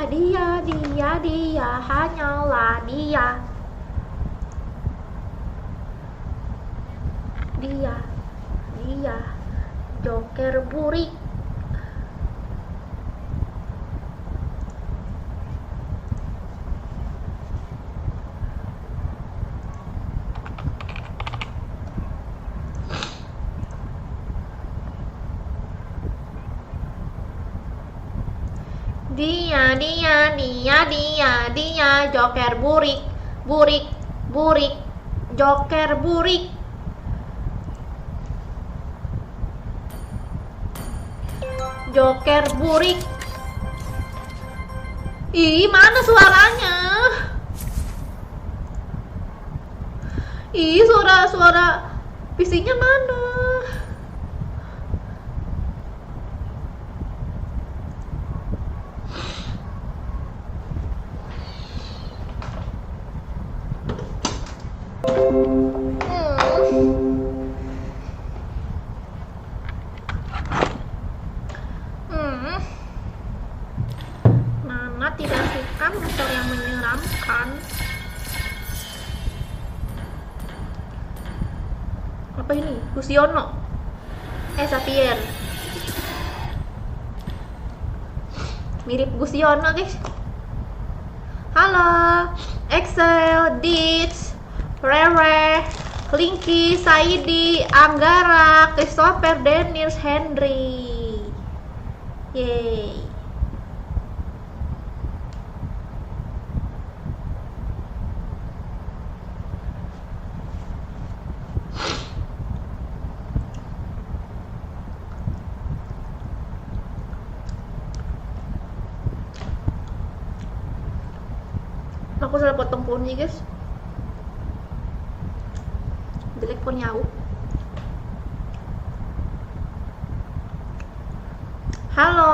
dia hanyalah dia. Dia Joker burik. Dia Joker burik, Joker burik. Joker burik. Ih, mana suaranya? Ih, suara PC-nya mana? Nana tidak suka motor yang menyeramkan. Apa ini? Fusiono. Xavier. Mirip Fusiono, guys. Halo, Excel, Ditch, Rere, Linky, Saidi, Anggara, Christopher, Dennis, Henry. Yeay. Aku salah potong pohonnya, guys. Jelek pohonnya aku. Halo.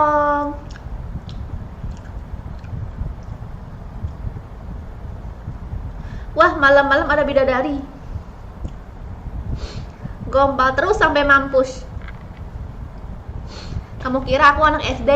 Wah, malam-malam ada bidadari. Gombal terus sampai mampus. Kamu kira aku anak SD?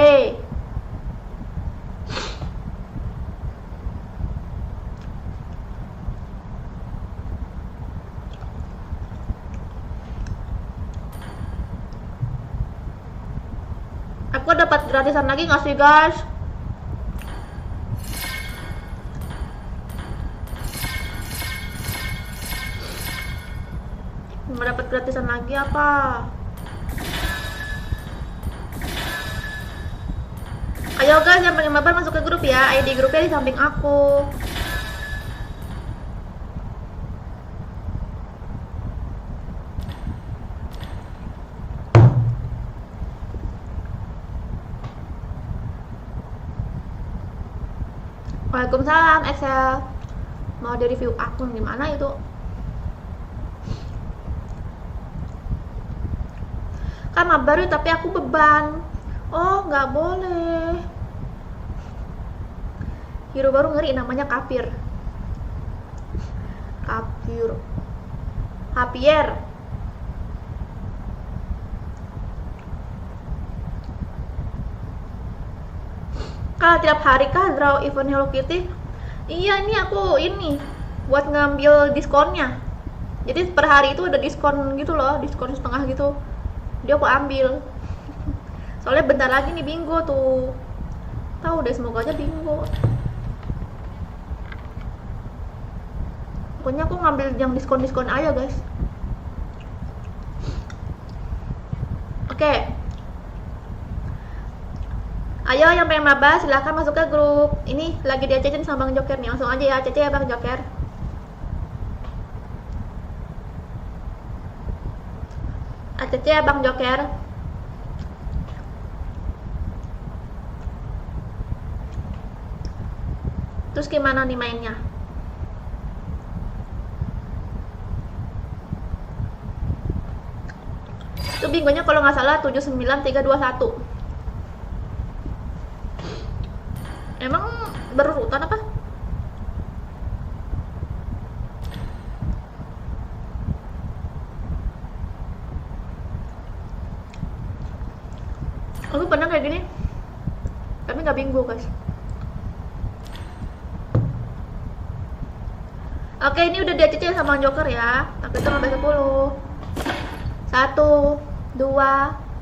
Aku dapat gratisan lagi nggak sih, guys? Mau dapat gratisan lagi apa? Ayo guys, yang pengen mabar masuk ke grup ya. ID grupnya di samping aku. Waalaikumsalam, Excel. Mau di review akun gimana itu? Kan mabar tapi aku beban. Oh, nggak boleh. Hero baru ngeri namanya Kafir. Javier. Kalau tiap hari kah draw event Hello Kitty? Iya, ini aku buat ngambil diskonnya. Jadi per hari itu ada diskon gitu loh, diskon setengah gitu. Dia aku ambil. Soalnya bentar lagi nih bingo tuh. Tahu deh, semoga aja bingo. Pokoknya aku ngambil yang diskon-diskon aja, guys. Oke. Ayo yang pengen maba silahkan masuk ke grup. Ini lagi diajakin sama Bang Joker nih. Langsung aja ya, CC ya Bang Joker. ACC ya Bang Joker. Terus gimana nih mainnya? Itu bingonya kalau nggak salah 79321. Emang berurutan apa? Aku pernah kayak gini, tapi nggak bingo, guys. Oke, ini udah dia sama Joker ya. Aku hitung sampai 10. 1, 2,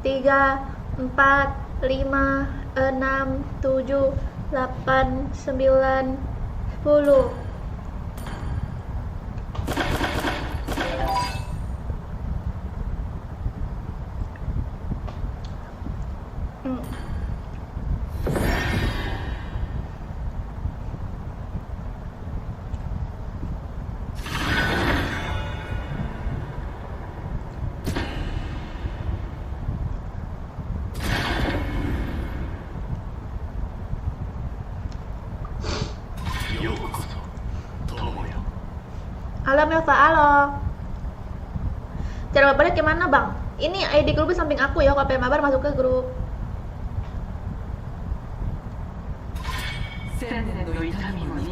3, 4, 5, 6, 7, 8, 9, 10. Halo Melva, halo. Cara mabarnya gimana bang? Ini ID grupnya samping aku ya, kalau pengen mabar masuk ke grup.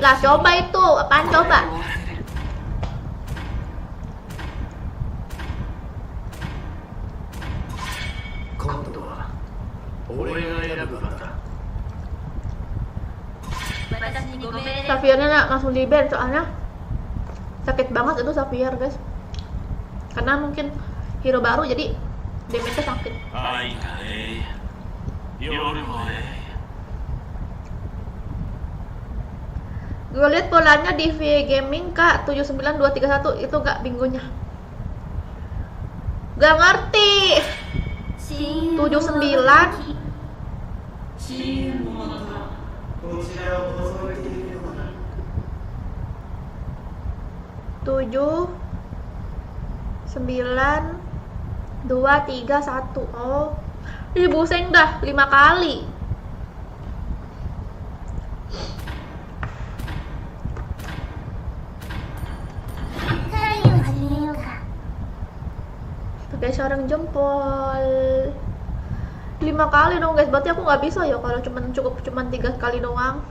Lah coba itu, apaan coba? Xaviernya langsung di ban soalnya sakit banget itu Xavier guys, karena mungkin hero baru jadi damage-nya sakit. Gue liat polanya di VA Gaming kak 79231 itu gak bingonya. Gak ngerti. 79 7 9 2 3 1. Oh, ih buseng dah 5 kali. Pakai sarang jempol 5 kali dong guys, berarti aku nggak bisa ya kalau cukup 3 kali doang.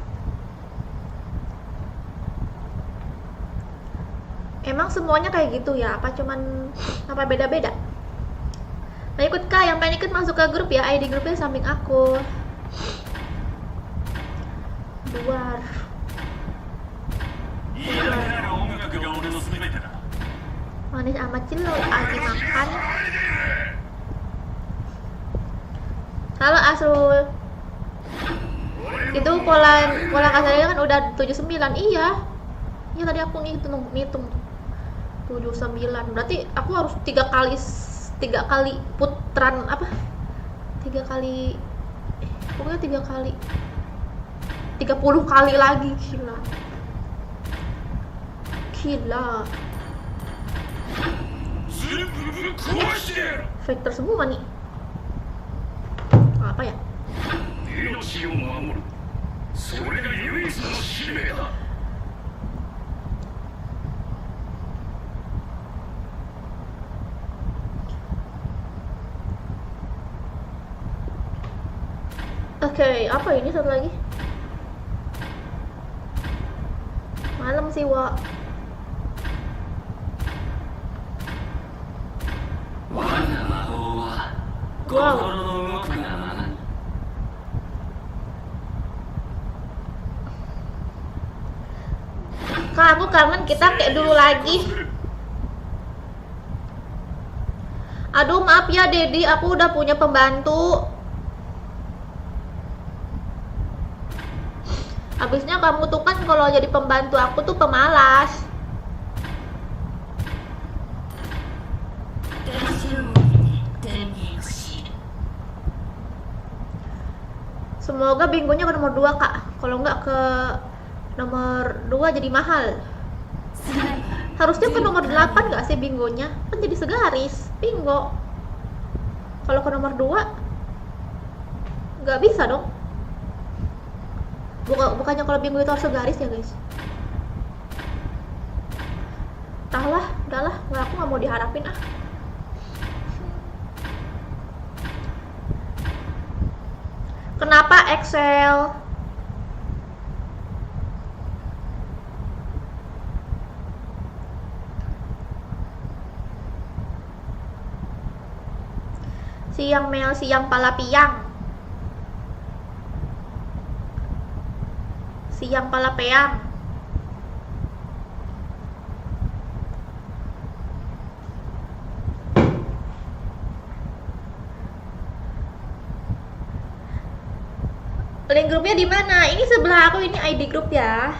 Emang semuanya kayak gitu ya? Apa beda-beda? Nah ikut kak, yang pengen ikut masuk ke grup ya, ID grupnya samping aku. Luar. Manis amat cilo, lagi makan. Halo Asul. Itu pola kasarnya kan udah 79. Iya tadi aku ngitung 79, berarti aku harus 3 kali putaran apa? 3 kali pokoknya 30 kali lagi. Gila. Vector semua nih. Apa ya? Oke, apa ini satu lagi? Malam sih, Wak. Wow. Kak, aku kangen kita kayak dulu lagi. Aduh, maaf ya Dedi, aku udah punya pembantu. Habisnya kamu tuh kan kalau jadi pembantu aku tuh pemalas. Semoga bingonya ke nomor 2 kak. Kalau nggak ke nomor 2 jadi mahal. Harusnya ke nomor 8 nggak sih bingonya? Kan jadi segaris bingo. Kalau ke nomor 2 nggak bisa dong. Bukannya kalau bingo itu harus segaris ya guys. Entahlah, udahlah, aku nggak mau diharapin ah. Kenapa Excel? Siang Mel, siang pala piang. Siang pala peang. Link grupnya di mana? Ini sebelah aku, ini ID grup ya.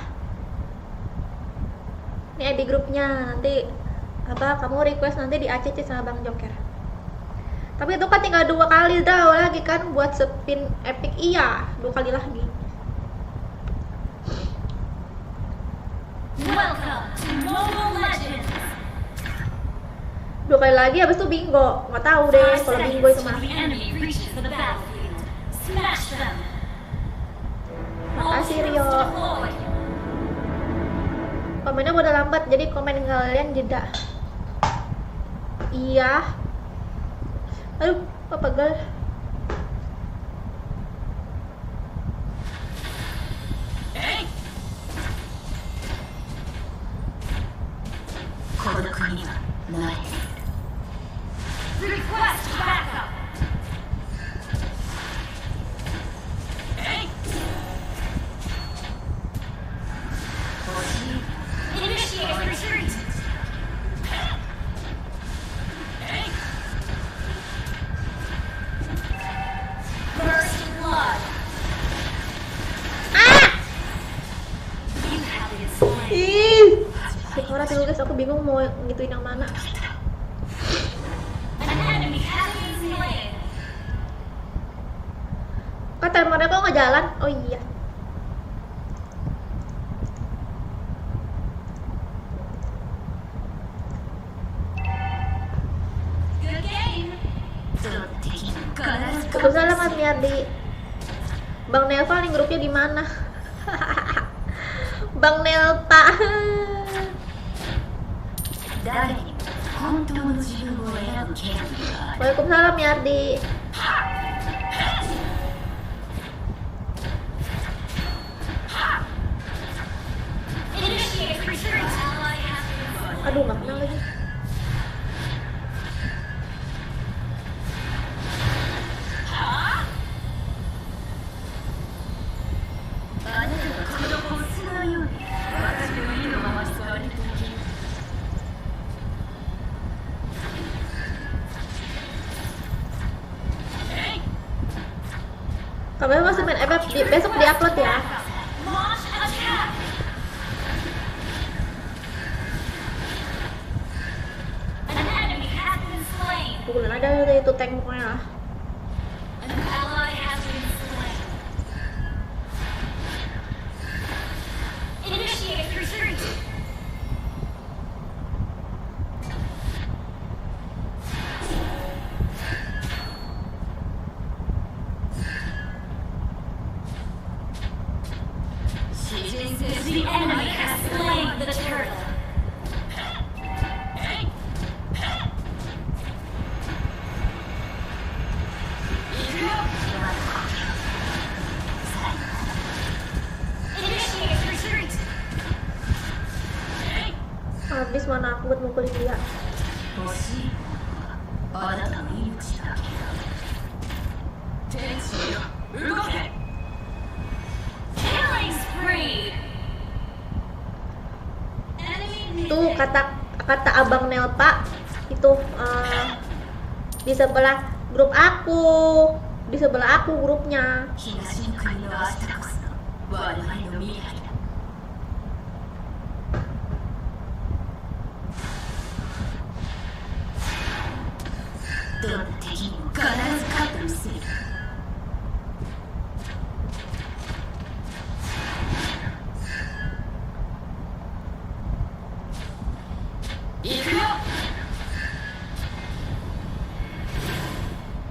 Ini ID grupnya, nanti apa kamu request nanti di ACC sama Bang Joker. Tapi itu kan tinggal 2 kali draw lagi kan buat spin epic. Iya, 2 kali lagi. Welcome to Mobile Legends. 2 kali lagi habis itu bingo. Nggak tahu deh kalau bingo itu mah. The enemy reaches the battlefield. Smash them. Makasih Rio. Komennya udah lambat, jadi komen kalian jeda. Iya. Aduh, apa pegal? Request backup. Initiate retreat. First blood. You have been slain. Ih, orang tuh guys, aku bingung mau ngituin yang mana. An enemy has been slain. Kok timernya kok nggak jalan? Oh iya. Good game. Waalaikumsalam Mas Miardi. Bang Nelva nih grupnya di mana? Bang Nelta. Waalaikumsalam Miardi. Initiate retreat. Ally has been slain. Aduh, nggak kenal lagi. Kamu masih main FF besok diupload ya. Launch attack. An enemy has been slain. Pukulin aja itu tank pokoknya lah. An ally has been slain. Initiate retreat. The enemy has slain the turtle. Initiate retreat. Habis mana aku buat mukulin dia. Killing spree. Tuh kata Abang Nelpa itu di sebelah grup aku. Di sebelah aku grupnya.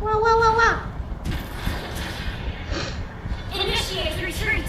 Wah wah wah wah. Initiate retreat.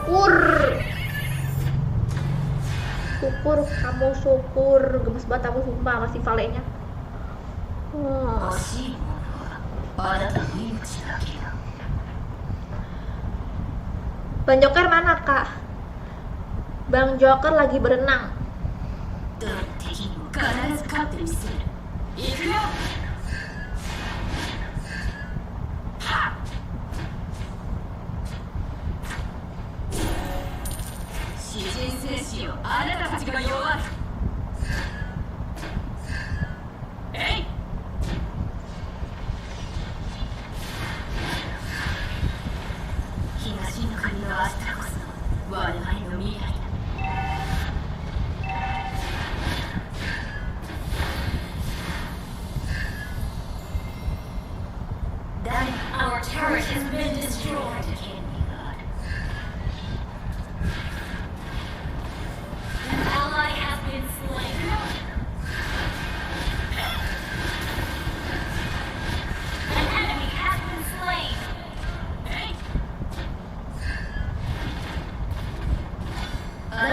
syukur. Syukur, kamu syukur. Gemes banget aku sumpah sama si Valenya. 欲しいものはあなたの命だけだ。 Bang Joker mana, Kak? Bang Joker lagi berenang. どの敵にも必ず勝ってみせる。行くよ。詩人戦士よ、あなたたちが弱い。えい。東の国の明日こそ我々の未来だ。 Our turret has been destroyed. An ally has been slain. An enemy has been slain. An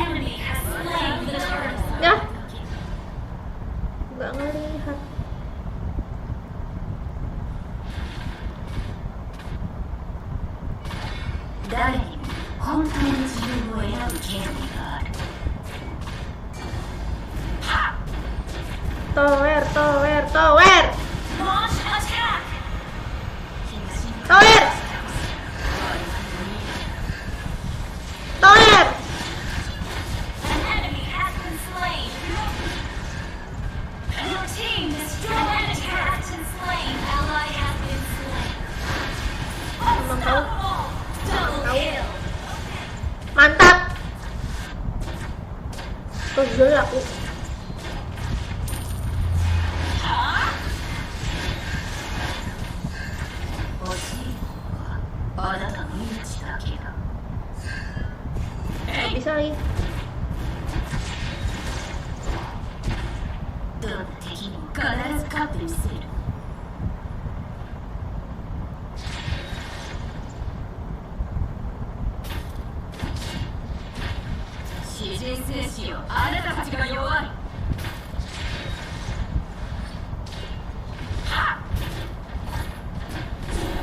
enemy has slain the turret. Ya. Nggak ngelihat. 誰にも本当の自分を選ぶ権利がある。 Tower, tower, tower. Launch attack! Tower. Tower. An enemy has been slain. Your team destroyed. An enemy has been slain. Ally has been slain. Unstoppable! Double kill. Mantap. Terus dulu aku. Nggak bisa lagi. どんな敵にも必ず勝ってみせる。詩人戦士よ、あなたたちが弱い。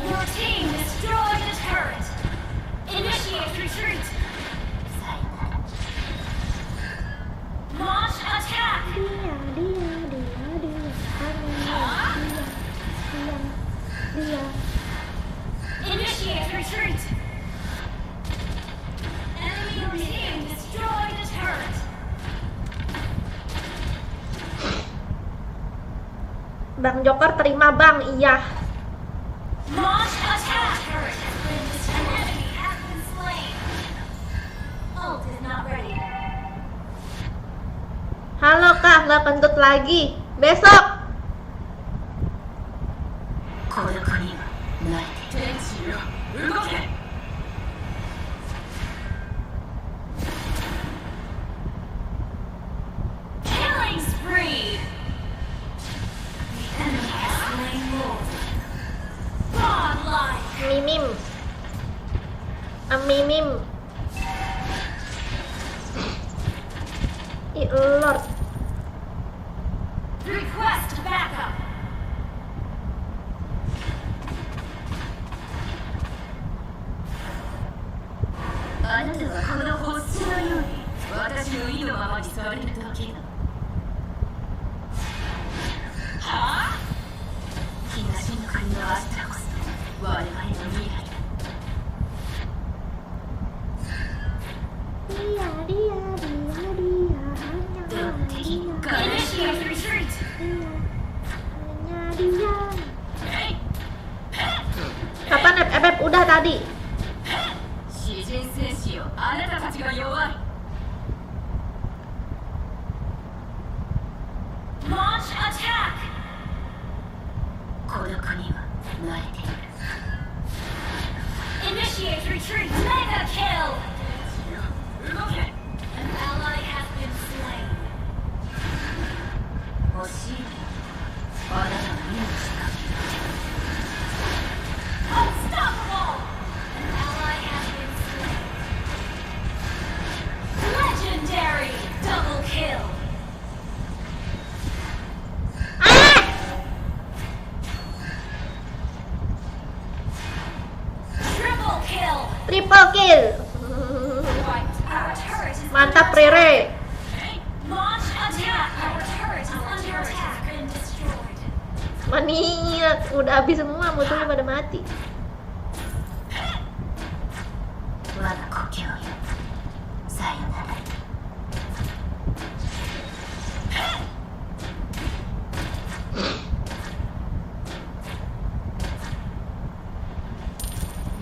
Your team destroyed the turret. Initiate retreat. Launch attack. Initiate retreat. Enemy team destroyed the turret. Bang Joker terima bang, iya. Launch attack. Turret has been destroyed. An enemy has been slain. Ult is not ready. Halo Kak, nggak kentut lagi. Besok. 孤独にはない。天使よ、動け。Killing spree. The enemy has slain more. Godlike. Mimim. Mimim. Ih, Lord. Request backup. Anda はこの星のように私の意のままにされるだけだ。はあ？東の国の明日こそ我々の未来だ。どの敵も必ず Initiate retreat. Kapan FF udah tadi? 詩人戦士よ、あなたたちが弱い。Launch attack. 孤独には慣れている。Initiate retreat. Mega kill. 動け。An ally has been slain. 欲しいものはあなたの命だけだ。Unstoppable. An ally has been Mantap Rere. Launch attack! Our turret is under attack and destroyed. Maniak, udah habis semua musuhnya pada mati. 我が故郷よさよなら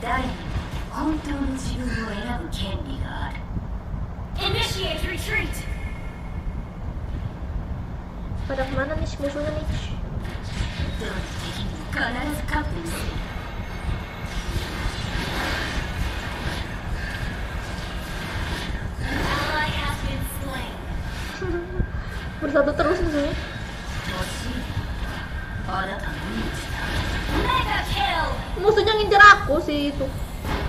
誰にも本当の自分を選ぶ権利がある Initiate retreat! Pada kemana nih musuhnya nih? どの敵にも必ず勝ってみせる An ally has been slain. Bersatu terus musuhnya. 欲しいあなたの命だ Mega kill! Musuhnya ngincer aku sih itu.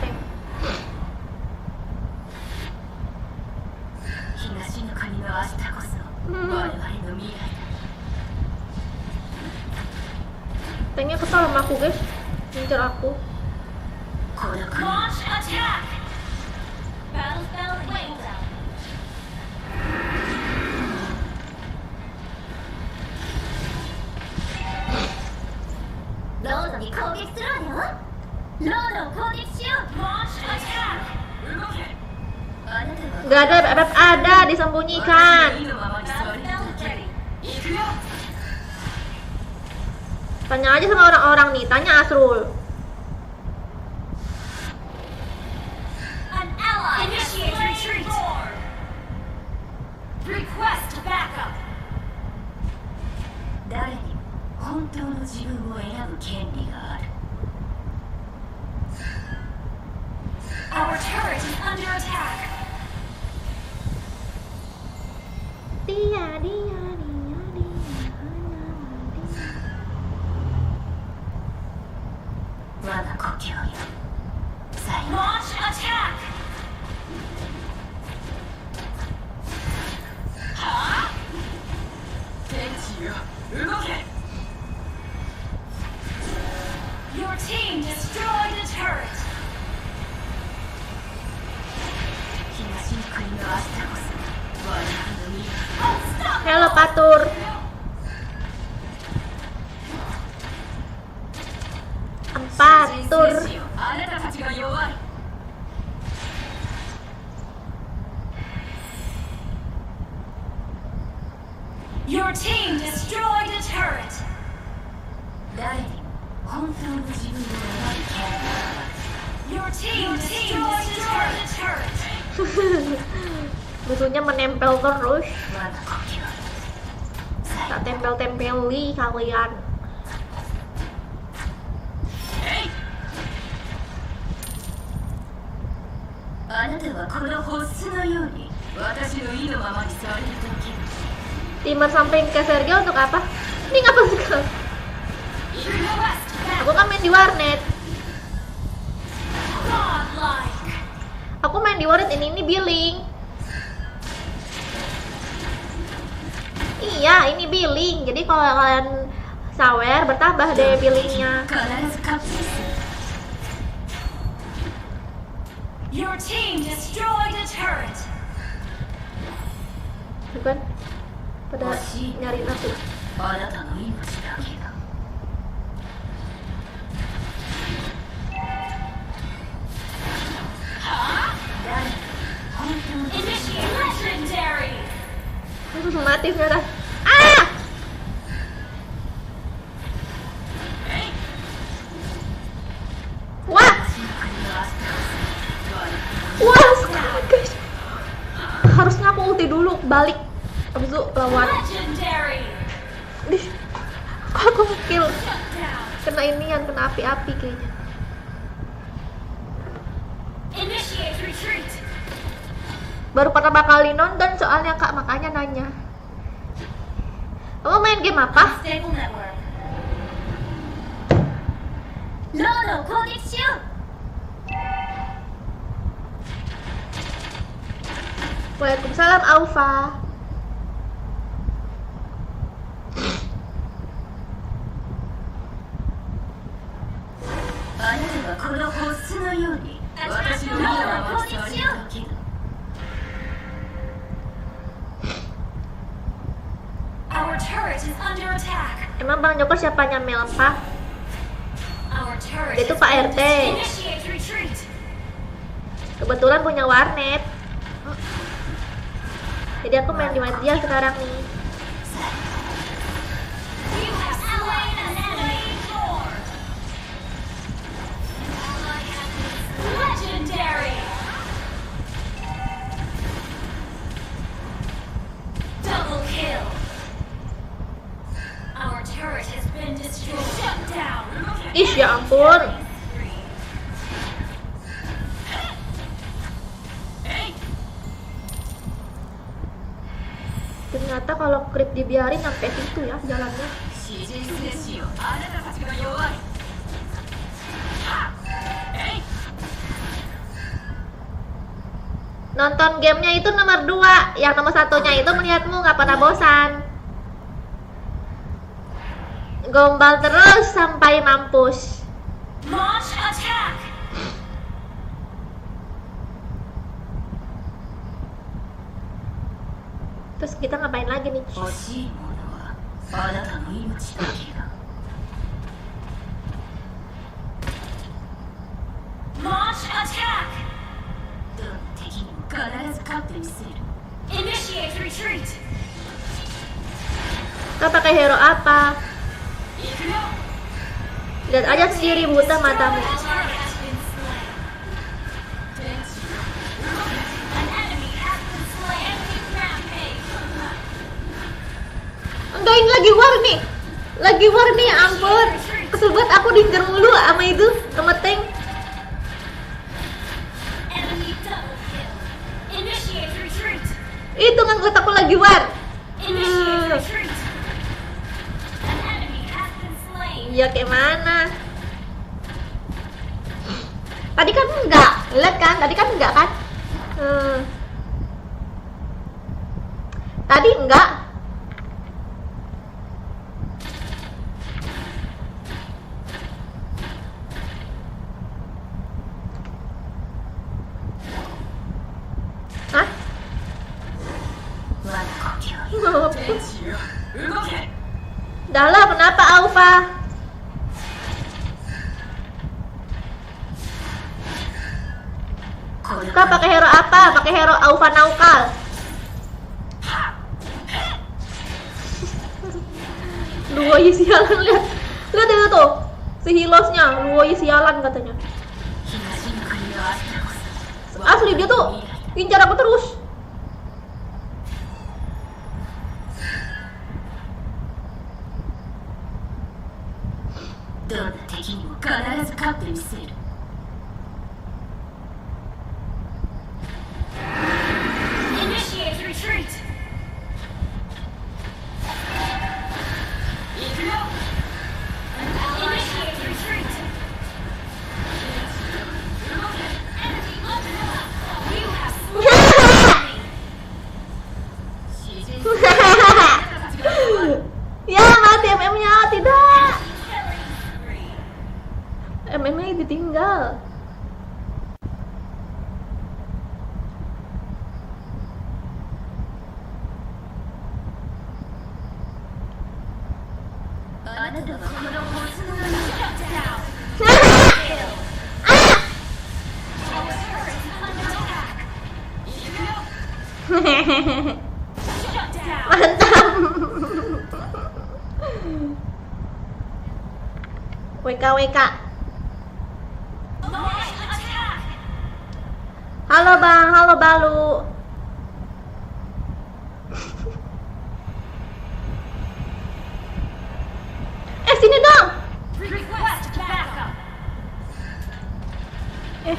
Tank. 東の国の明日こそ我々の未来だ Tanknya kesal sama aku guys. Ngincer aku. この国 Launch attack! Battle spell labeled out. ロードに攻撃するわよロードを攻撃しよう Launch attack! あなたは Gak ada, beb ada, disembunyikan. いいのままに座 Battle り spell 続ける ready. 行くよ Tanya aja sama orang-orang nih, tanya Asrul. An ally initiate retreat. Request backup. 誰にも本当の自分を選ぶ権利がある Our turret is under attack. Dia, dia, dia, dia. 我が故郷よさよ Launch attack. Your team destroyed a turret. 東の国の明日こそ我々の未来 Unstoppable. Halo Patur. Patur. 戦士よあなたたちが弱い Your team destroyed a turret. 誰にも本当の自分を選ぶ権利がある Your team destroyed a turret. Musuhnya menempel terus. 我が故郷よさよ Tak tempel-tempeli kalian. あなたはこのホッスのように私の意のままに座れるだけ Timer samping ke Sergio untuk apa? Ini ngapa sekarang? Request Aku backup. kan main di warnet. Godlike. Aku main di warnet ini billing. Iya, ini billing. Jadi kalau kalian sawer bertambah deh billingnya. 必ず勝つ Your team destroyed a turret. Bukan? Pada nyariin aku. あなたの命だけが Initiate legendary. Mati sekarang. Ah! Wah! Wah, sekarang guys. Harusnya aku ulti dulu, balik. Habis itu lawan. Legendary. Ih, kok aku kill. Shut down. Kena ini yang kena api-api kayaknya. Initiate retreat. Baru pertama kali nonton soalnya kak, makanya nanya. Kamu main game apa? Stable network. ロードを攻撃しよう Waalaikumsalam Aufa. あなたはこのホッスのように私の意のままに座れるだけだ Emang Bang Joker siapanya Melpa? Our turret Dia tuh has Pak been RT. Initiate retreat. Kebetulan punya warnet. Jadi aku main di dia sekarang nih. You have slain an enemy. Legendary. Double kill. Our turret has been destroyed. Shut down. Ih, ya ampun. Ternyata kalau creep dibiarin sampai situ ya jalannya. 詩人戦士よあなたたちが弱いえい Nonton gamenya itu nomor 2. Yang nomor 1-nya itu melihatmu nggak pernah bosan. Gombal terus sampai mampus. Launch attack. Terus kita ngapain lagi nih? 欲しいものはあなたの命だけだ Launch attack. どの敵にも必ず勝ってみせる Initiate retreat. Kita pakai hero apa? 行くよ Lihat aja sendiri buta matamu. Our turret has been slain. 天使よ An enemy has been slain. Enemy rampage. Enggak, ini lagi war nih. Lagi war nih, ya ampun. Kesel banget aku diincer mulu sama itu, sama tank. Enemy double kill. Initiate retreat. Itu ngeliat aku lagi war. Initiate retreat. An enemy has been slain. Iya, kayak mana? Tadi kan enggak, lihat kan? Tadi kan enggak kan? Tadi enggak. Hah? 我が故郷天使よ動け Dah lah, kenapa Alpha? Kak pakai hero apa? Pakai hero Alpha Naukal. Luoyi sialan, lihat. Lihat itu tuh. Si Hilosnya, Luoyi sialan katanya. 東の国のあったこそ Asli dia tuh incar aku terus. どんな敵にも必ず勝ってみせる Initiate retreat. 行くよ Initiate retreat. Enemy under assault. You have slain. 詩人戦士よあなたたちが弱い Ya, mati MM-nya. Tidak. Killing spree. MM-nya ditinggal.「あなたはこのボスのように Shut down. Kill. Our turret is under attack. 行くよ Shut down. Mantap. WK. Launch attack. Halo Bang, halo Balu. Sini dong. Request backup.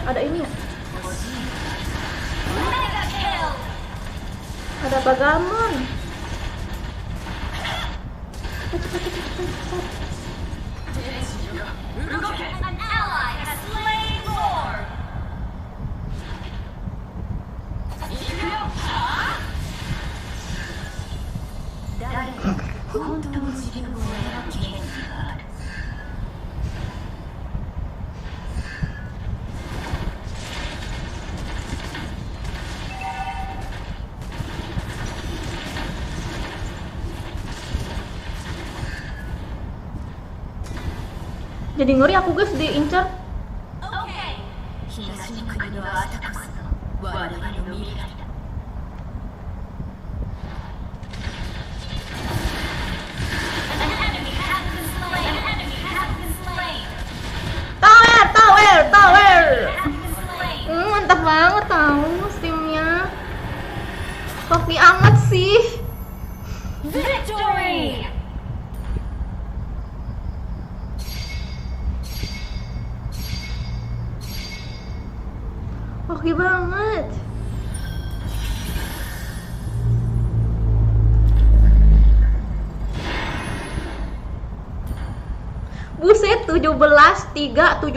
Ada ini ya? Mega kill. Ada Bagamon. An ally has slain Lord. 誰かが本当の自分を選ぶ権利がある Our Jadi ngeri aku guys diincar. Okay. 東の国のアタこそ我々の未来だ。 An enemy has been slain. An enemy has been slain. Tower, tower, tower. Has been slain. Mantap banget tahu steamnya. Hoki amat sih. Victory. Hoki banget. Buset, 17, 3, 17.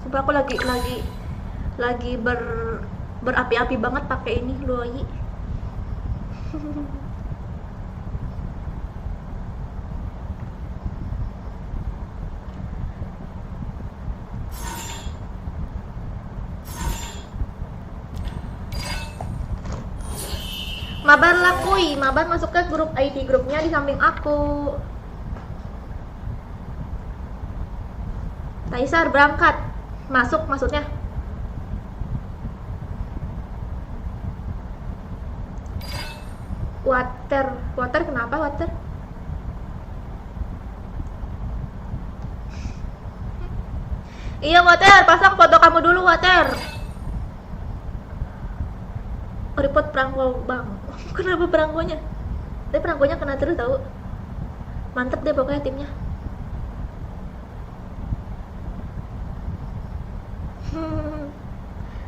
Sumpah aku lagi berapi-api banget pakai ini Luoyi. Mabar lah kuy, Mabar masuk ke grup ID grupnya di samping aku. Taisar berangkat. Masuk maksudnya. Water kenapa water? Iya water, pasang foto kamu dulu water. Report perangko bang. Kenapa perangkonya? Tapi perangkonya kena terus tahu. Mantep deh pokoknya timnya.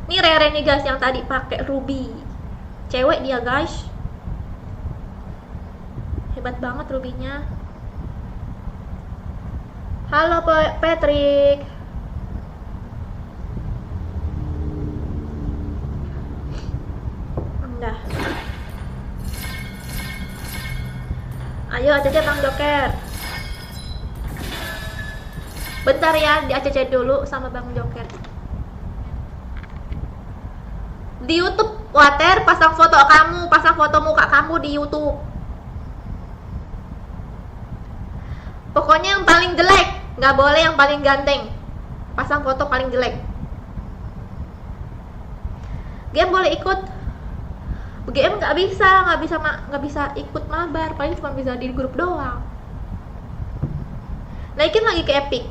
Ini Rere nih guys yang tadi pakai Ruby. Cewek dia guys. Hebat banget Rubinya. Halo Patrick. Udah. Ayo ACC Bang Joker. Bentar ya, di ACC dulu sama Bang Joker. Di YouTube, Water pasang foto kamu, pasang foto muka kamu di YouTube. Pokoknya yang paling jelek, nggak boleh yang paling ganteng. Pasang foto paling jelek. Game boleh ikut. GM nggak bisa ikut mabar, paling cuma bisa di grup doang. Naikin lagi ke Epic.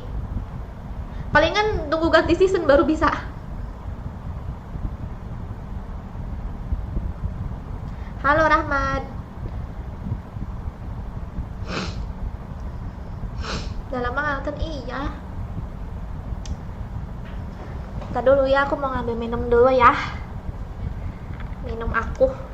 Palingan tunggu ganti season baru bisa. Halo Rahmat. Udah lama nonton iya. Ntar dulu ya, aku mau ngambil minum dulu ya. Minum aku.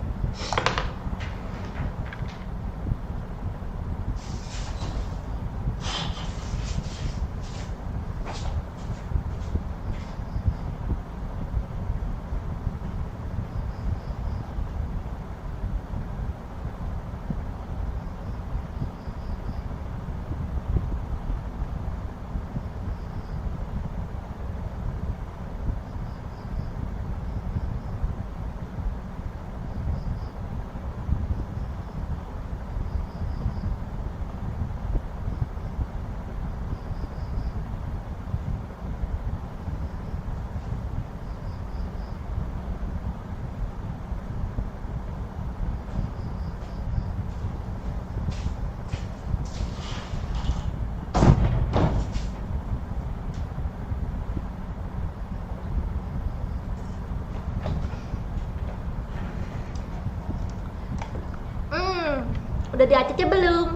Udah di ACC belum?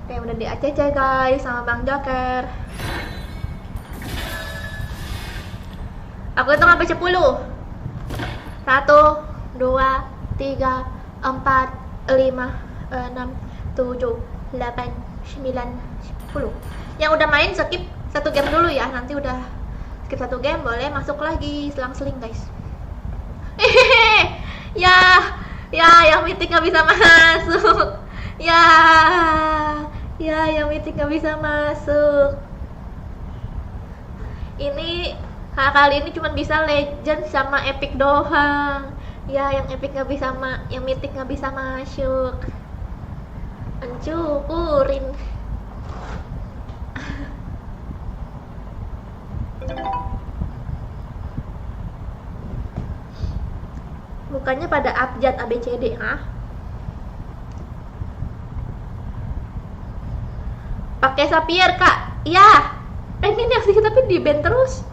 Oke, udah di ACC guys sama Bang Joker. Aku hitung sampai 10. 1, 2, 3, 4, 5, 6, 7, 8, 9, 10. Yang udah main skip 1 game dulu ya. Nanti udah skip 1 game boleh masuk lagi selang-seling guys. Ya, yang meeting nggak bisa masuk. Ya, yang meeting nggak bisa masuk. Ini kali ini cuma bisa legend sama epic doang. Ya, yang epic nggak bisa yang meeting nggak bisa masuk. Hancurin. Mukanya pada abjad ABCD, ah. Pakai Sapphire, Kak. Iya. Pengen yang sih tapi di ban terus.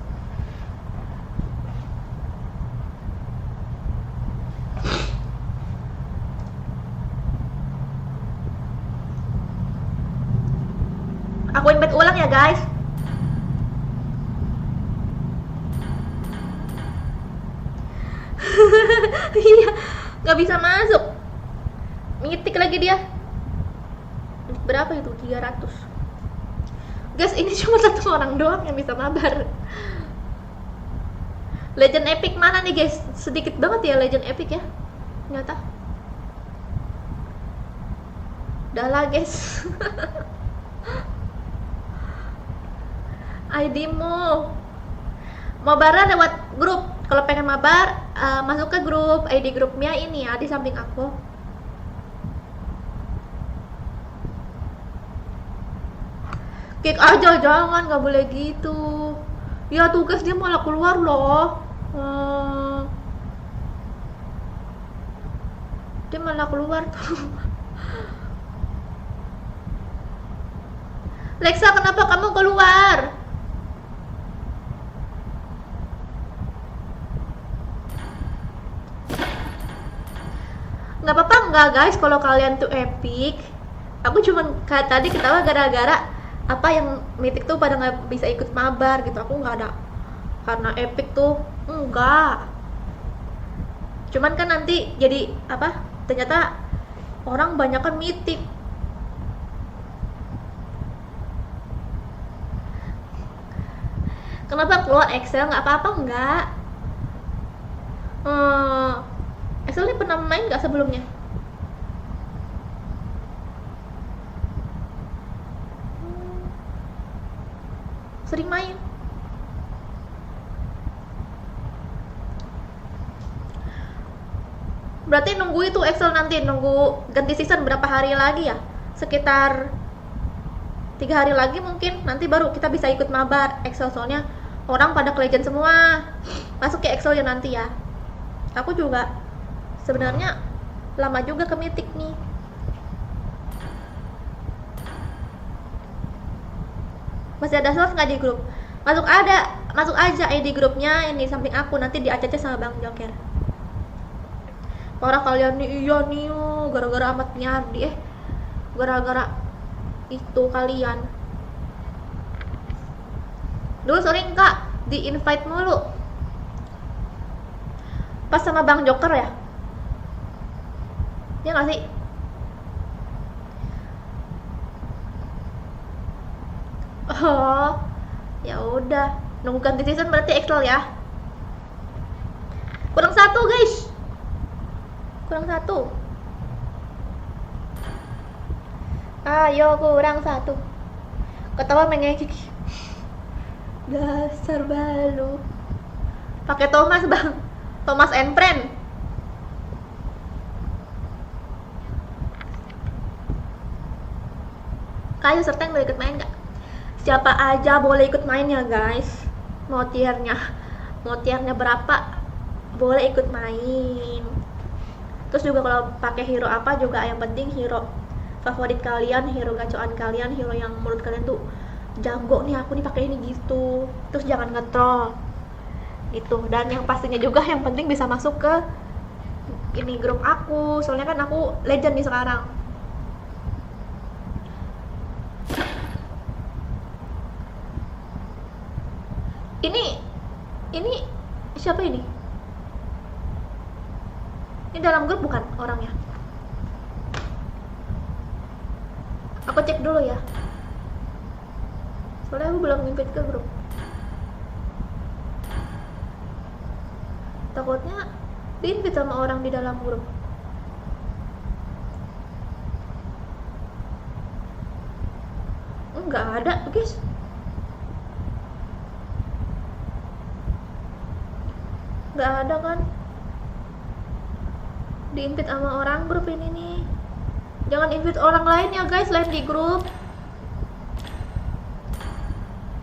Aku invite ulang ya, guys. Iya, nggak bisa masuk. Mitik lagi dia. Berapa itu? 300. Guys, ini cuma satu orang doang yang bisa mabar. Legend epic mana nih, guys? Sedikit banget ya legend epic ya. Ternyata. Udah lah, guys. ID-mu. Mabarnya lewat grup. Kalau pengen mabar, masuk ke grup. ID grupnya ini ya, di samping aku. Kick aja, jangan, nggak boleh gitu. Ya tugas dia malah keluar loh. Dia malah keluar tuh. Lexa, kenapa kamu keluar? Nggak apa-apa nggak, guys, kalau kalian tuh epic. Aku cuman tadi ketawa gara-gara apa yang mythic tuh pada nggak bisa ikut mabar gitu. Aku nggak ada karena epic tuh enggak. Cuman kan nanti jadi apa? Ternyata orang banyak kan mythic. Kenapa keluar Excel? Nggak apa-apa nggak. Excel ini pernah main nggak sebelumnya? Sering main. Berarti nunggu itu Excel nanti, nunggu ganti season berapa hari lagi ya? Sekitar 3 hari lagi mungkin, nanti baru kita bisa ikut mabar Excel, soalnya orang pada ke Legend semua. Masuk ke Excel ya nanti ya. Aku juga sebenarnya lama juga ke Mythic nih. Masih ada slot nggak di grup? Masuk aja ID grupnya ini samping aku, nanti di ACC sama Bang Joker. Para kalian nih, iya nih, gara-gara amat nyardi, gara-gara itu kalian. Dulu sering Kak di invite mulu. Pas sama Bang Joker ya? Ya nggak sih? Oh, ya udah. Nunggu ganti season berarti Excel ya. Kurang 1 guys. Kurang 1. Ayo kurang 1. Ketawa mengekik. Dasar balu. Pakai Thomas Bang. Thomas and Friend. Kayu serta yang boleh ikut main gak? Siapa aja boleh ikut main ya guys. Mau tiernya berapa boleh ikut main. Terus juga kalau pakai hero apa juga, yang penting hero favorit kalian, hero gacoan kalian, hero yang menurut kalian tuh jago nih, aku nih pakai ini gitu. Terus jangan nge-troll itu. Dan yang pastinya juga yang penting bisa masuk ke ini grup aku, soalnya kan aku legend nih sekarang. Ini siapa ini? Ini dalam grup bukan orangnya? Aku cek dulu ya. Soalnya aku belum invite ke grup. Takutnya di-invite sama orang di dalam grup. Enggak ada, guys. Enggak ada kan? Di-invite sama orang grup ini nih. Jangan invite orang lain ya guys, selain di grup.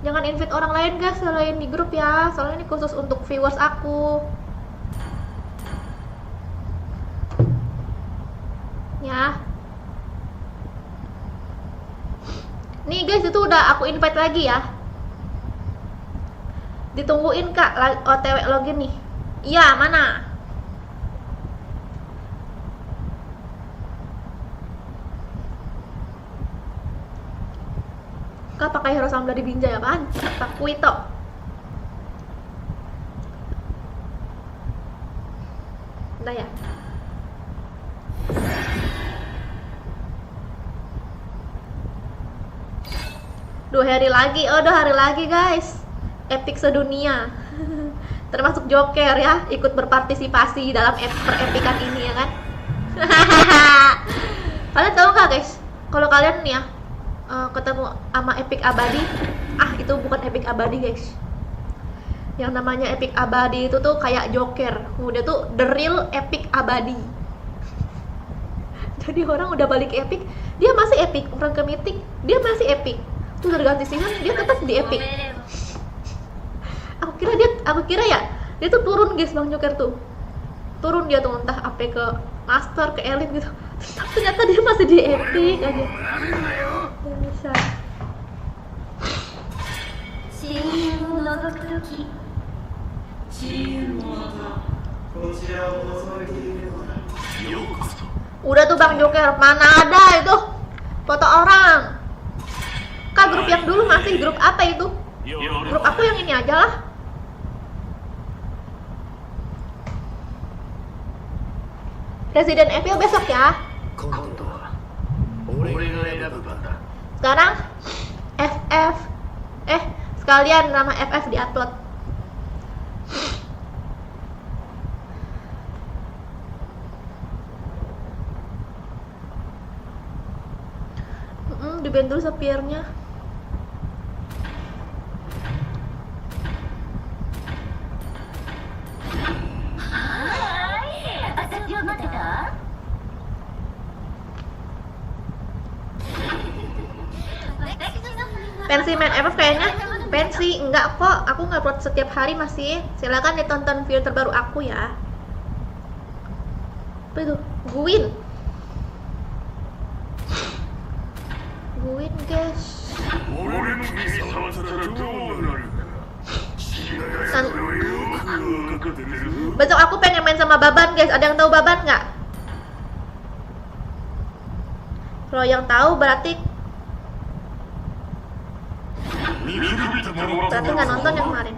Jangan invite orang lain guys selain di grup ya. Soalnya ini khusus untuk viewers aku. Ya. Nih guys, itu udah aku invite lagi ya. Ditungguin kak, OTW login nih. Iya, mana? Kak pakai hero sambal di Binjai apaan? Pak Kuito. Udah ya. Dua hari lagi, oh 2 hari lagi guys. Epic sedunia. Termasuk Joker ya, ikut berpartisipasi dalam perepikan ini ya kan. Kalian tahu nggak guys? Kalau kalian nih ya ketemu sama epic abadi, itu bukan epic abadi guys. Yang namanya epic abadi itu tuh kayak Joker. Dia tuh the real epic abadi. Jadi orang udah balik epic, dia masih epic. Orang ke mythic, dia masih epic. Tuh terganti season, dia tetap di epic. Aku kira ya, dia tuh turun guys, Bang Joker tuh. Turun dia tuh entah apa ke master, ke elite gitu. Ternyata dia masih di epic aja. Bisa. 深淵を覗くときUdah tuh Bang Joker, mana ada itu foto orang. Kak, grup yang dulu masih grup apa itu? Grup aku yang ini aja lah. Resident Evil besok ya. Sekarang FF. Sekalian nama FF diupload. Di band dulu sapphire-nya. Pensi main FF kayaknya pensi enggak kok, aku nggak upload setiap hari masih. Silakan ditonton video terbaru aku ya. Apa itu? Guin guys. Besok aku pengen main sama Baban guys. Ada yang tahu Baban nggak? Kalau yang tahu berarti nggak nonton yang kemarin.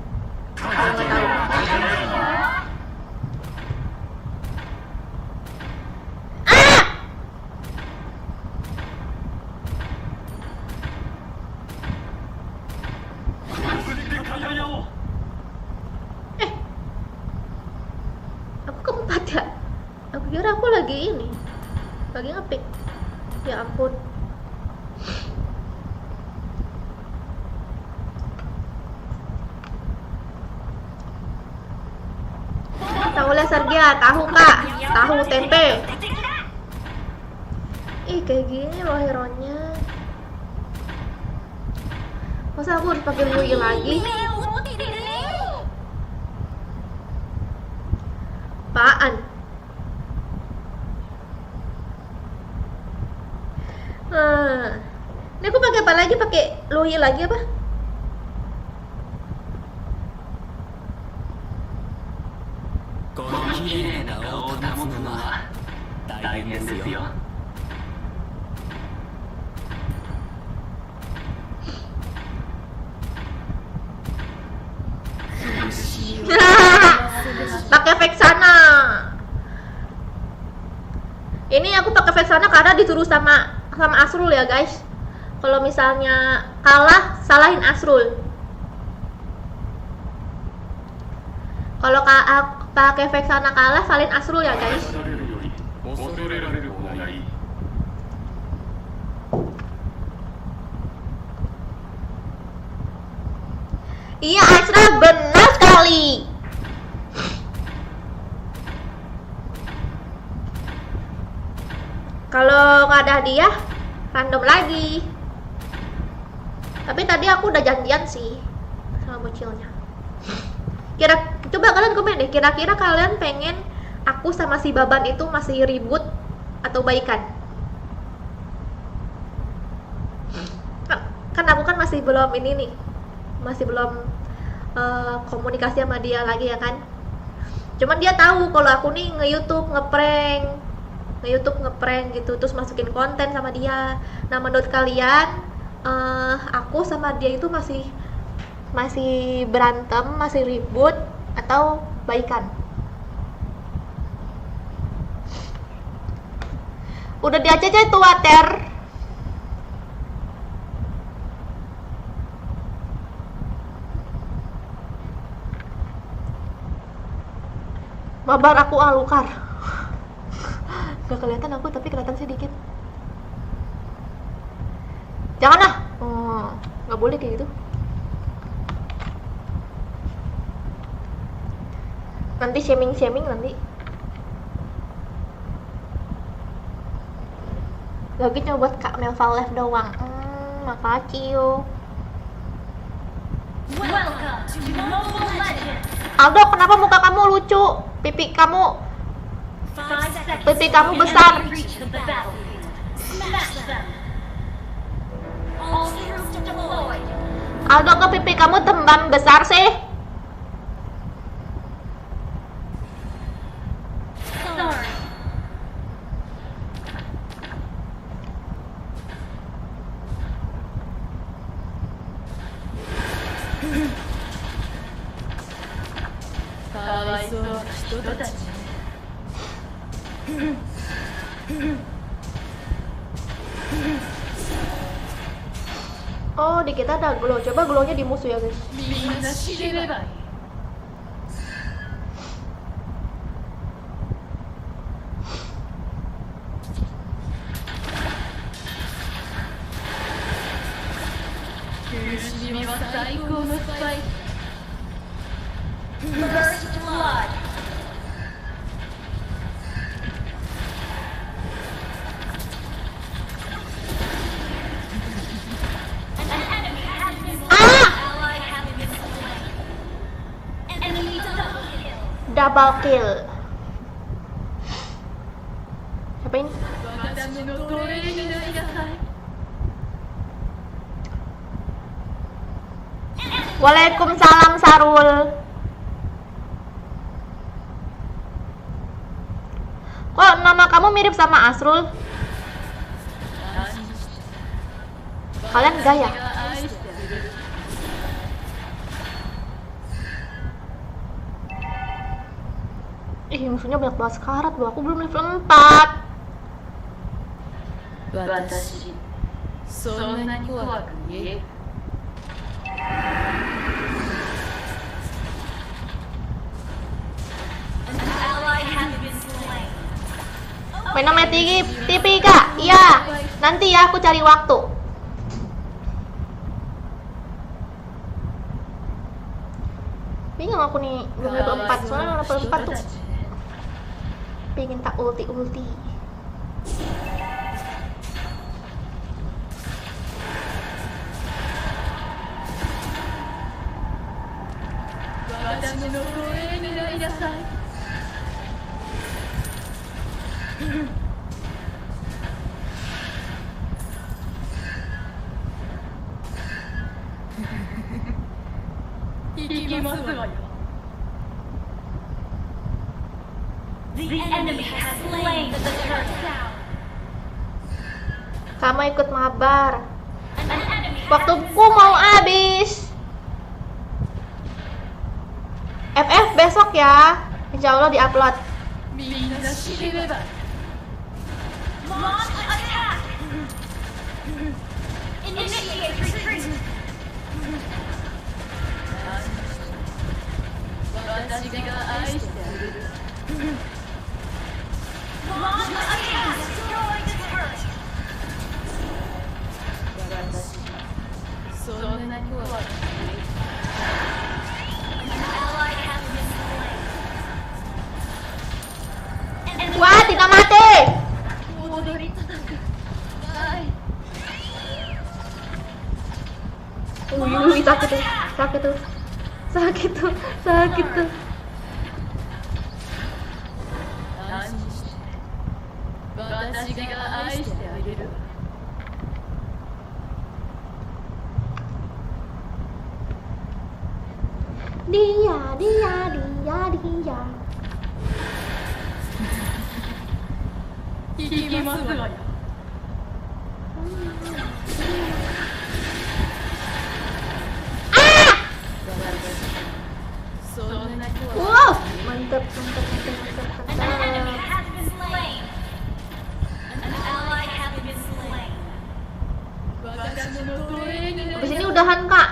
Kalau nggak tahu. Aku keempat ya. Aku kira aku lagi ini, lagi ngepick. Ya ampun. Tahu lah Sergia, tahu kak, tahu tempe. Ih kayak gini loh hero-nya. Masa aku harus pakai Lui lagi? Apaan? Ini aku pakai apa lagi? Pakai Lui lagi apa? Pakai Vexana. Ini aku pakai Vexana karena disuruh sama Asrul ya guys. Kalau misalnya kalah, salahin Asrul. Kalau pakai Vexana kalah, salahin Asrul ya guys. Iya Asra, benar sekali. Kalau nggak ada hadiah, random lagi. Tapi tadi aku udah janjian sih sama bocilnya. Coba kalian komen deh, kira-kira kalian pengen aku sama si Baban itu masih ribut atau baikan? Kan aku kan masih belum ini nih, masih belum komunikasi sama dia lagi ya kan. Cuman dia tahu kalau aku nih nge-YouTube ngeprank gitu, terus masukin konten sama dia. Nah, menurut kalian aku sama dia itu masih berantem, masih ribut atau baikan? Udah di ACC tuh water. Mabar aku alukar. Gak kelihatan aku, tapi kelihatan sedikit. Jangan lah. Gak boleh kayak gitu. Nanti shaming nanti. Lagi cuma buat Kak Melva live doang. Makasih. Welcome to Mobile Legends. Aldo, kenapa muka kamu lucu? Pipi kamu 5 seconds. Pipi kamu besar. Reach the battlefield. Smash them. All systems deployed. Aldo, kok pipi kamu tembam besar sih? Sorry. Oh, di kita ada glow. Coba glownya di musuh ya, guys. みんな知れればいい 苦しみは最高のスパイク First blood. An enemy has been slain. Ally has been slain. Enemy double kill. Double kill. Siapa ini? 私の奴隷になりなさい Waalaikumsalam Sarul. Kok nama kamu mirip sama Asrul? Kalian enggak ya? 愛してあげる Ih, musuhnya banyak banget sekarat loh. Aku belum level 4. 私そんなに怖く言え An ally has been slain. Main nama TV Kak? Iya. Nanti ya aku cari waktu. Bingung aku nih belum level 4. Soalnya level 4 tuh pengen tak ulti. 私の奴隷になりなさい 行きますわよ The enemy has slain the third tower. Kamu ikut mabar. An enemy has Waktuku mau habis. FF besok ya. Insya Allah diupload. みんな知れれば launch attack. Initiate retreat. 私が愛してあげる Launch attack. Destroy the turret. 私そんなに怖く言え An ally has been slain. Enemy Wah, tidak mati. 踊りた Wih, sakit tuh, sakit tuh, sakit tuh, sakit tuh. 安心して私が愛してあげるわ Dia, dia, dia, dia. 聞きますわよ そんなに Wow, mantep, mantep, mantep, mantep, An enemy mantep. has been slain. An ally has been slain. 私のトレーニング Abis ini udahan kak.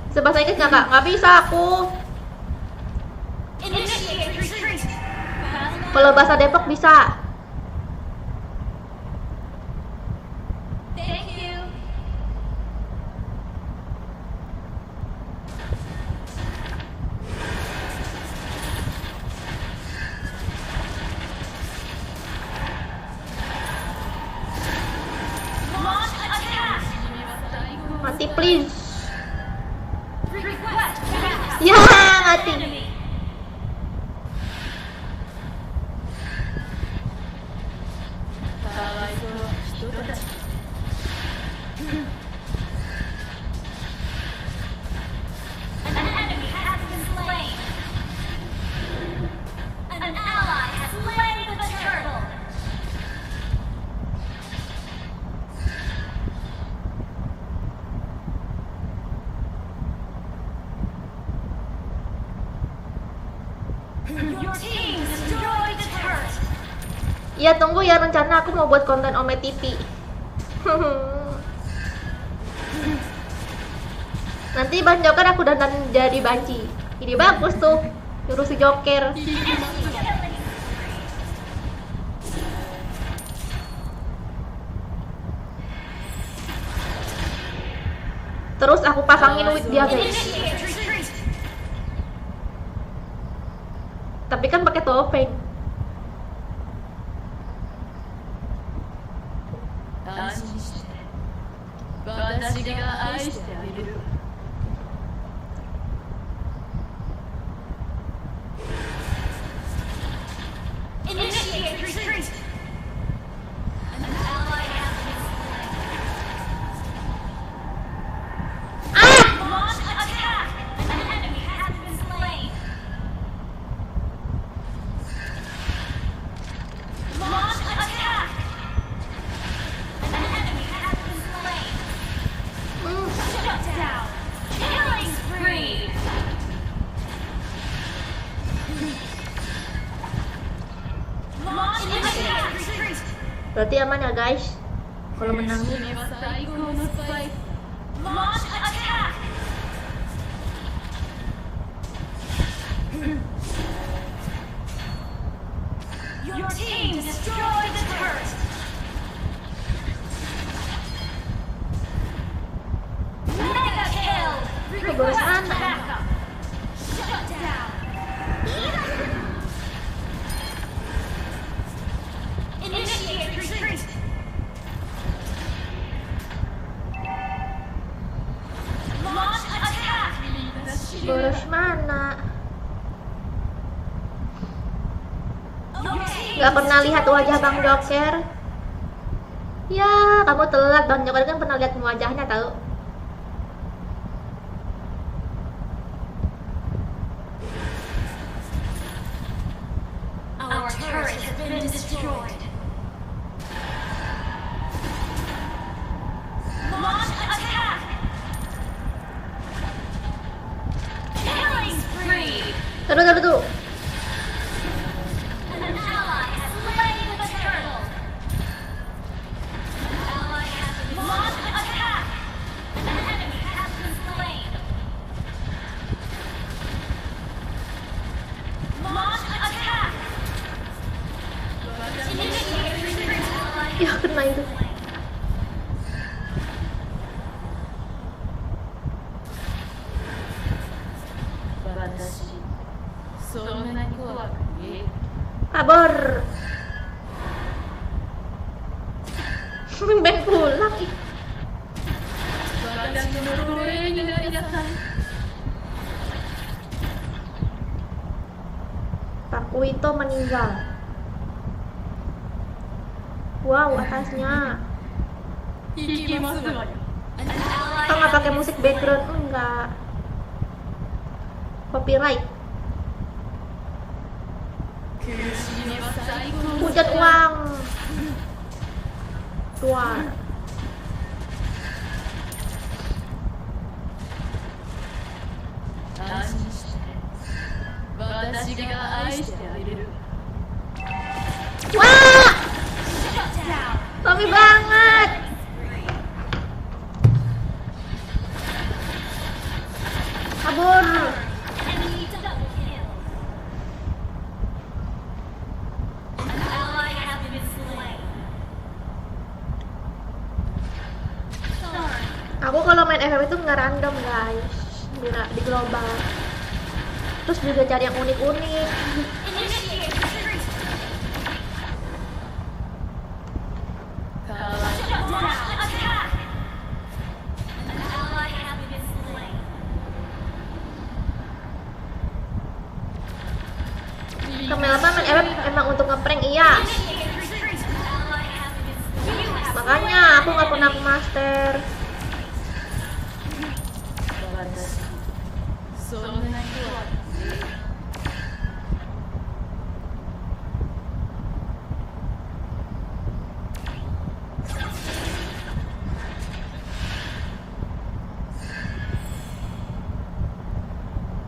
Bisa bahasa Inggris nggak kak? Nggak bisa aku. Initiate retreat. Kalau bahasa Depok bisa. Thank you. Launch attack. Mati please. Request backup. Ya mati. Enemy. An enemy has been slain. An ally has slain the turtle. Your team destroyed the turret. Iya tunggu ya, rencana aku mau buat konten Ome TV. Nanti Bang Joker aku dandan jadi banci. Ini bagus tuh, nyuruh si Joker. Terus aku pasangin wig dia guys. Initiate retreat. Tapi kan pakai topeng. 安心して私が愛してあげるわ Initiate retreat. An ally has been slain. Launch attack. An enemy has been slain. Launch attack. An enemy has been slain. Shut down. Killing spree. Launch attack. Retreat. Berarti aman ya guys. Kalau menang nih. 君は最高のスパイス Launch attack. Your team destroyed the turret. Mega kill. Request Mana? backup. Shut down. Initiate retreat. Launch attack. Boros mana? Your team Gak pernah lihat wajah Bang Joker. Ya, kamu telat. Bang Joker kan pernah lihat wajahnya tahu. Our turret has been destroyed. Launch attack! Killing spree! Tuh. An ally has slain the turtle. An ally has been launch attack! An enemy has been slain. Launch attack! Initiate retreat. Ya kena itu. そんなに怖くね Kabur. Ben pulang ih. 私の奴隷になりなさい Takuito meninggal. Wow, atasnya. 行きますわよ An ally Kok nggak has pakai musik background? Enggak. Copyright. 苦しみは最高 Hujan uang. Keluar. Wah, shut down. Tommy banget. Kabur. Enemy double kill. An ally has been slain. Sorry. Aku kalau main FF itu nggak random guys, di global. Terus juga cari yang unik-unik. Initiate retreat. Shut down. Attack. An ally has been slain. Kamelapa main FF emang untuk ngeprank iya. Initiate retreat. An ally has been slain. You have Makanya aku nggak pernah master. そんなに怖くね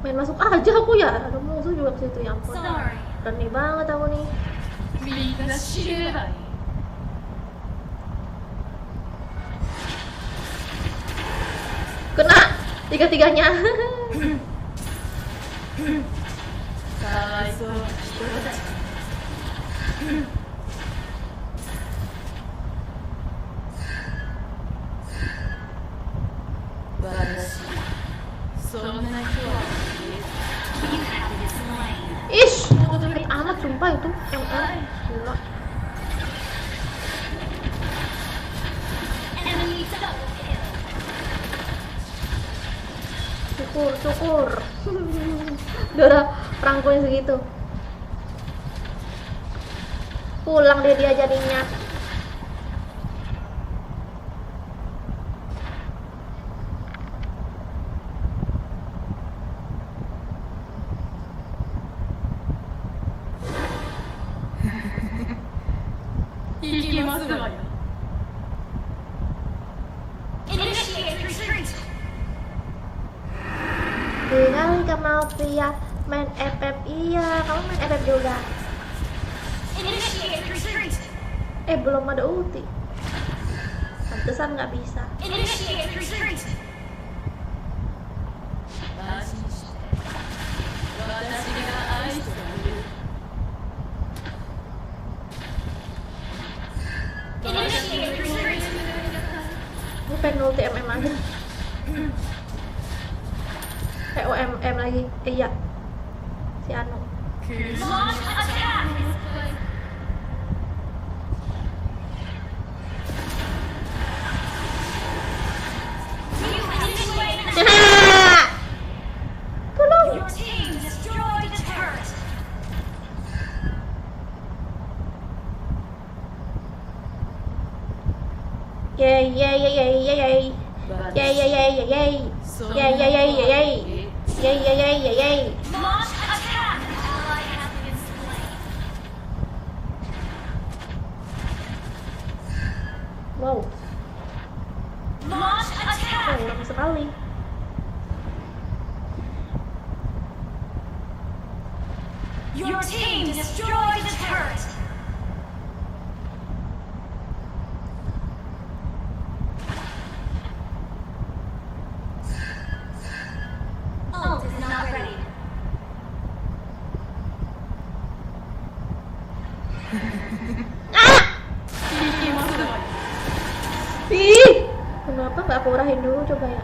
Main masuk aja aku ya. Ada musuh juga ke situ ya ampun. sorry. Berani banget aku nih. みんな知ればいい Kena tiga-tiganya. かわいそうな人たち 私そんなに怖くね You have been slain. Ish, sakit amat sumpah itu. Gila. Enemy double kill. Syukur. Udah perangkunya segitu. Pulang dia jadinya. Initiate retreat. Dengan Kamal Pria main FF iya, kamu main FF juga. Initiate retreat. Belum ada ulti. Pantesan nggak bisa. Initiate retreat. 安心して私が愛してあげる Initiate retreat. Ini pengen ulti MM aja. OMM lagi. Iya. Si Anu. Launch attack. You have slain an enemy. Tolong. Your team destroyed a turret. Yay. Yay. Launch attack. Ally has been slain. Wow. Launch attack. Lama sekali. Your team destroyed a turret. Ult is not ready. Ih, kenapa nggak aku urahin dulu coba ya?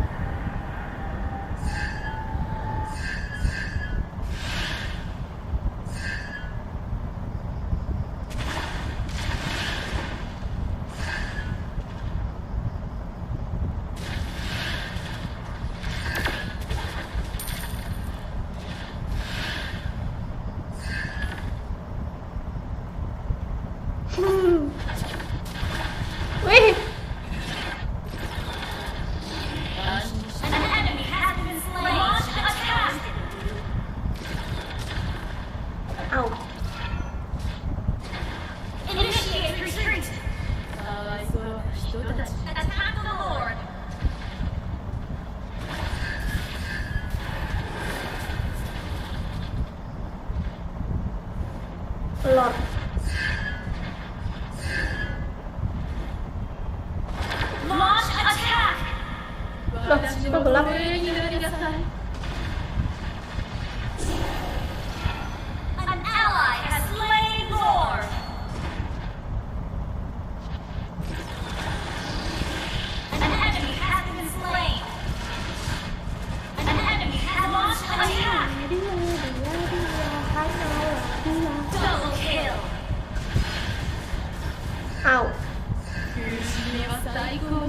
Lord. Launch attack! Loh, kok gelap? An ally has slain Lord! An enemy has been slain! An enemy has launched an attack! Double kill! Au.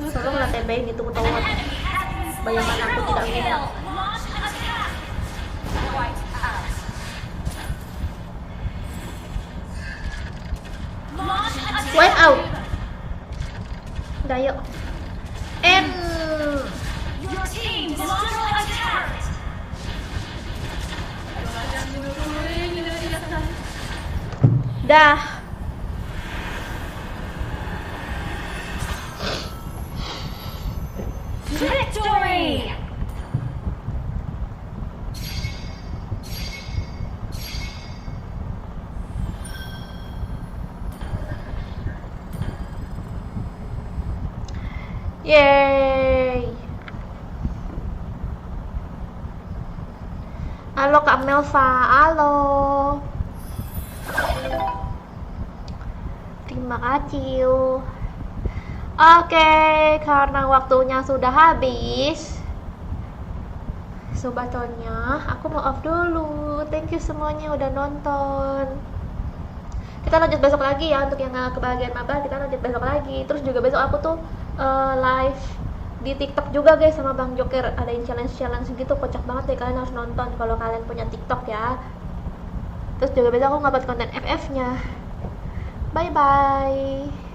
Tolonglah TB gitu An ketahuan. enemy has been slain! Bayangan aku Triple tidak kill! mudah. Launch an attack! White out! Launch an attack! Wipe out. Udah yuk. And Your team destroyed a turret! dah. Victory! Yeay. Halo Kak Melva, halo. Terima kasih. Oke, karena waktunya sudah habis, sobatonnya, aku mau off dulu. Thank you semuanya udah nonton. Kita lanjut besok lagi ya, untuk yang kebahagiaan maba kita lanjut besok lagi. Terus juga besok aku tuh live di TikTok juga guys sama Bang Joker, adain challenge gitu, kocak banget deh, kalian harus nonton kalau kalian punya TikTok ya. Terus juga besok aku ngupload konten FF-nya. Bye bye.